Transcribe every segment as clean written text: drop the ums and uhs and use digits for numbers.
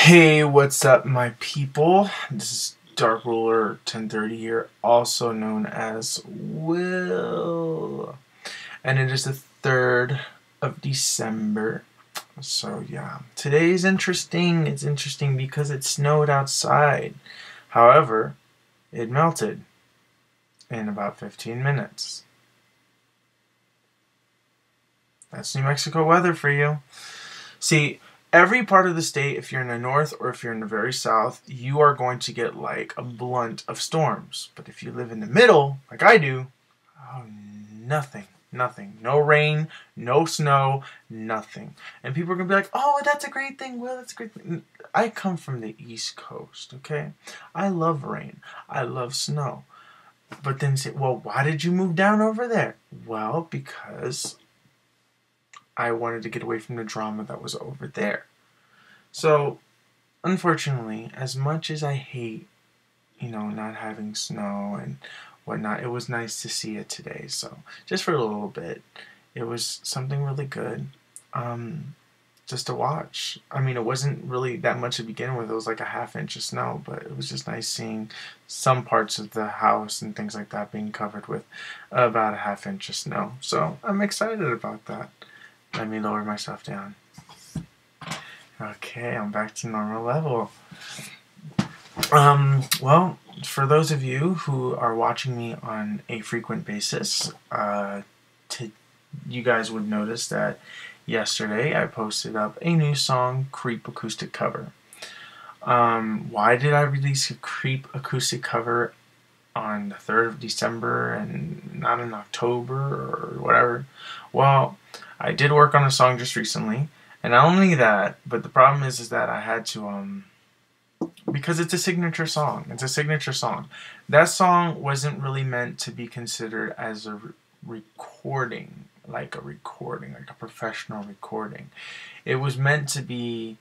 Hey, what's up, my people? This is Dark Ruler 1030 here, also known as Will. And it is the 3rd of December. So, yeah. Today is interesting. It's interesting because it snowed outside. However, it melted in about 15 minutes. That's New Mexico weather for you. See, every part of the state, if you're in the north or if you're in the very south, you are going to get like a blunt of storms. But if you live in the middle, like I do, oh, nothing. No rain, no snow, nothing. And people are going to be like, oh, that's a great thing, Will, that's a great thing. I come from the East Coast, okay? I love rain. I love snow. But then say, well, why did you move down over there? Well, because I wanted to get away from the drama that was over there. So, unfortunately, as much as I hate, not having snow and whatnot, it was nice to see it today. So, just for a little bit, it was something really good just to watch. I mean, it wasn't really that much to begin with. It was like a ½ inch of snow, but it was just nice seeing some parts of the house and things like that being covered with about a ½ inch of snow. So, I'm excited about that. Let me lower myself down. Okay, I'm back to normal level. Well, for those of you who are watching me on a frequent basis, you guys would notice that yesterday I posted up a new song, Creep acoustic cover. Why did I release a Creep acoustic cover on the 3rd of December and not in October or whatever? Well, I did work on a song just recently, and not only that, but the problem is that I had to, because it's a signature song. It's a signature song. That song wasn't really meant to be considered as a recording, like a professional recording. It was meant to be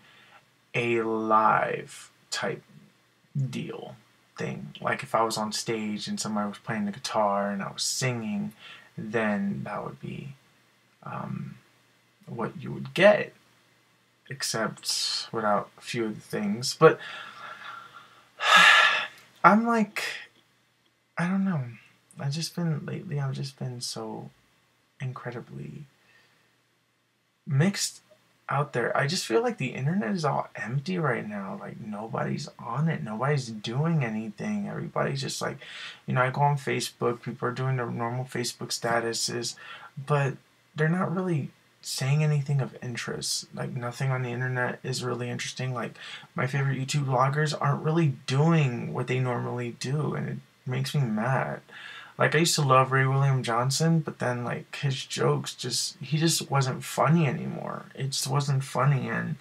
a live type deal thing. Like if I was on stage and somebody was playing the guitar and I was singing, then that would be what you would get, except without a few of the things. But I'm like, I don't know. I've just been so incredibly mixed out there. I just feel like the internet is all empty right now. Like nobody's on it. Nobody's doing anything. Everybody's just like, I go on Facebook. People are doing their normal Facebook statuses, but they're not really saying anything of interest. Like nothing on the internet is really interesting. Like my favorite YouTube vloggers aren't really doing what they normally do, and it makes me mad. Like I used to love Ray William Johnson, but then like his jokes he just wasn't funny anymore. It just wasn't funny, and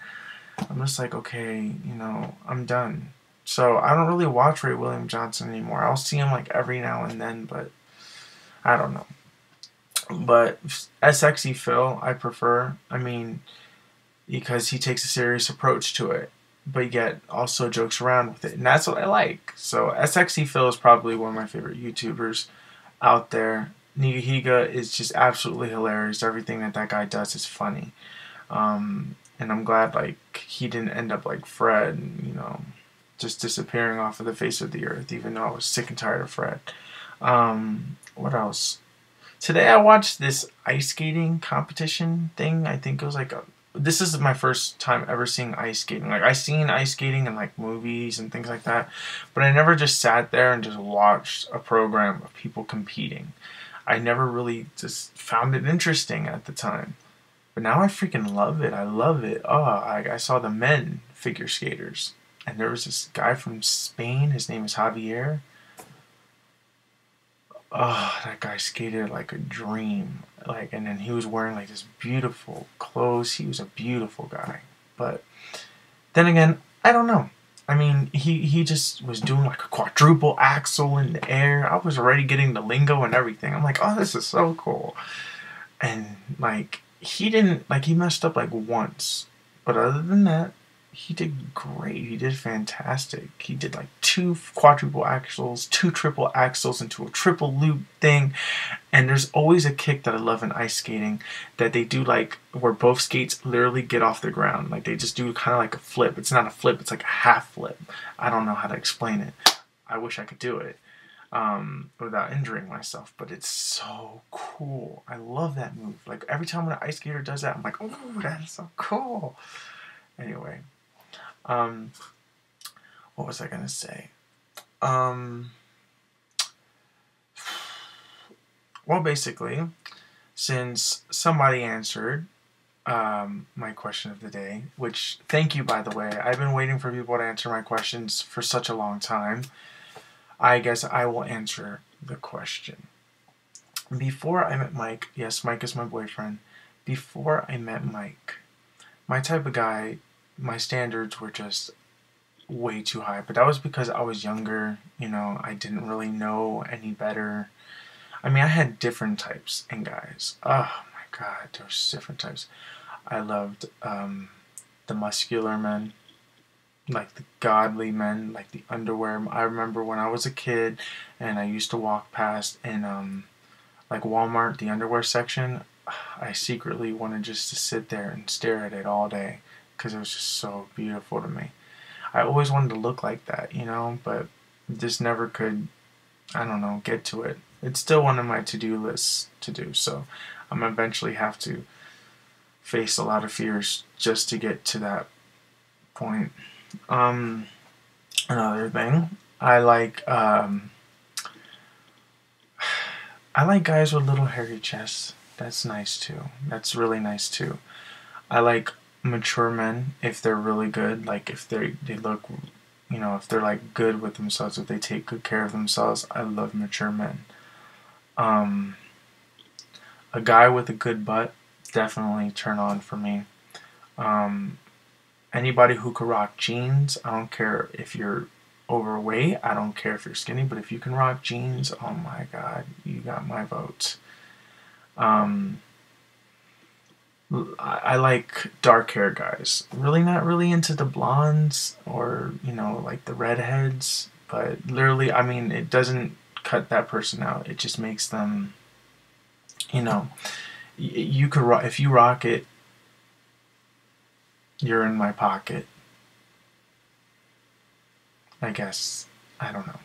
I'm just like, okay, I'm done. So I don't really watch Ray William Johnson anymore. I'll see him like every now and then, but I don't know. But SXE Phil, I prefer. I mean, because he takes a serious approach to it, but yet also jokes around with it, and that's what I like. So SXE Phil is probably one of my favorite YouTubers out there. Nigahiga is just absolutely hilarious. Everything that guy does is funny. And I'm glad like he didn't end up like Fred, just disappearing off of the face of the earth, even though I was sick and tired of Fred. What else? Today I watched this ice skating competition thing. I think it was like this is my first time ever seeing ice skating. Like I've seen ice skating in like movies and things like that, but I never just sat there and just watched a program of people competing. I never really just found it interesting at the time. But now I freaking love it. I love it. Oh, I saw the men figure skaters, and there was this guy from Spain. His name is Javier. Oh, that guy skated like a dream. And then he was wearing like this beautiful clothes. He was a beautiful guy. But then again, I don't know. I mean, he just was doing like a quadruple axel in the air. I was already getting the lingo and everything. I'm like, oh, this is so cool. And like he messed up like once, but other than that, he did great. He did fantastic. He did like 2 quadruple axels, 2 triple axels into a triple loop thing. And there's always a kick that I love in ice skating that they do, like where both skates literally get off the ground. Like they just do kind of like a flip. It's not a flip, it's like a half flip. I don't know how to explain it. I wish I could do it without injuring myself, but it's so cool. I love that move. Like every time when an ice skater does that, I'm like, oh, that is so cool. Anyway, what was I gonna say? Well, basically, since somebody answered my question of the day, which, thank you, by the way. I've been waiting for people to answer my questions for such a long time. I guess I will answer the question. Before I met Mike, yes, Mike is my boyfriend. Before I met Mike, my type of guy, my standards were just way too high. But that was because I was younger, you know, I didn't really know any better. I mean, I had different types in guys. Oh my god, there's different types. I loved the muscular men, like the godly men, like the underwear. I remember when I was a kid and I used to walk past in like Walmart, the underwear section, I secretly wanted just to sit there and stare at it all day because it was just so beautiful to me. I always wanted to look like that, you know, but just never could, I don't know, get to it. It's still one of my to-do lists to do, so I'm gonna eventually have to face a lot of fears just to get to that point. Another thing, I like guys with little hairy chests. That's nice too. That's really nice too. I like mature men if they're really good. Like if they look, you know, if they're like good with themselves, if they take good care of themselves. I love mature men. A guy with a good butt, definitely turn on for me. Anybody who can rock jeans, I don't care if you're overweight, I don't care if you're skinny, but if you can rock jeans, oh my god, you got my vote. I like dark hair guys. Really not really into the blondes or, you know, like the redheads, but literally, I mean, it doesn't cut that person out. It just makes them, you know, you could rock, if you rock it, you're in my pocket. I guess. I don't know.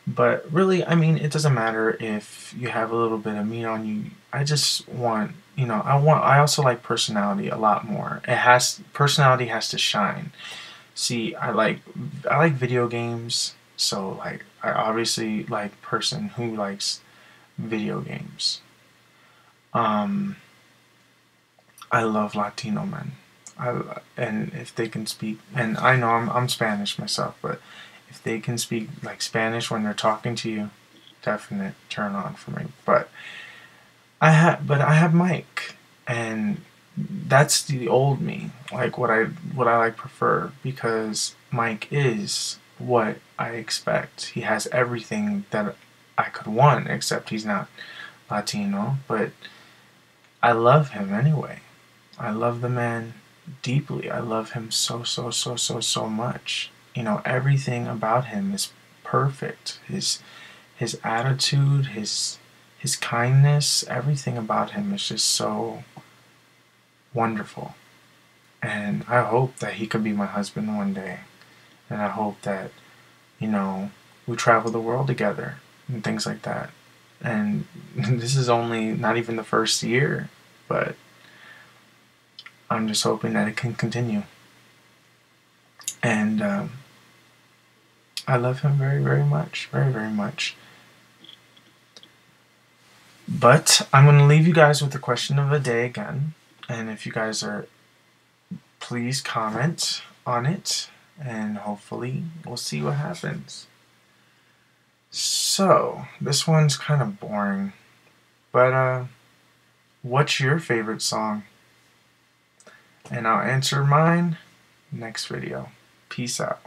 But really, I mean, it doesn't matter if you have a little bit of meat on you. I just want, you know, I also like personality a lot more. Personality has to shine. See, I like video games, so like I obviously like person who likes video games. I love Latino men. And if they can speak, and I know I'm Spanish myself, but if they can speak like Spanish when they're talking to you, definite turn on for me. But I have Mike, and that's the old me, like what I like prefer, because Mike is what I expect. He has everything that I could want, except he's not Latino, but I love him anyway. I love the man deeply. I love him so much. You know, everything about him is perfect. His attitude, his kindness, everything about him is just so wonderful. And I hope that he could be my husband one day. And I hope that, you know, we travel the world together and things like that. And this is only not even the first year, but I'm just hoping that it can continue. And I love him very much. Very much. But I'm going to leave you guys with the question of the day again. And if you guys are, please comment on it. And hopefully we'll see what happens. So, this one's kind of boring. But what's your favorite song? And I'll answer mine next video. Peace out.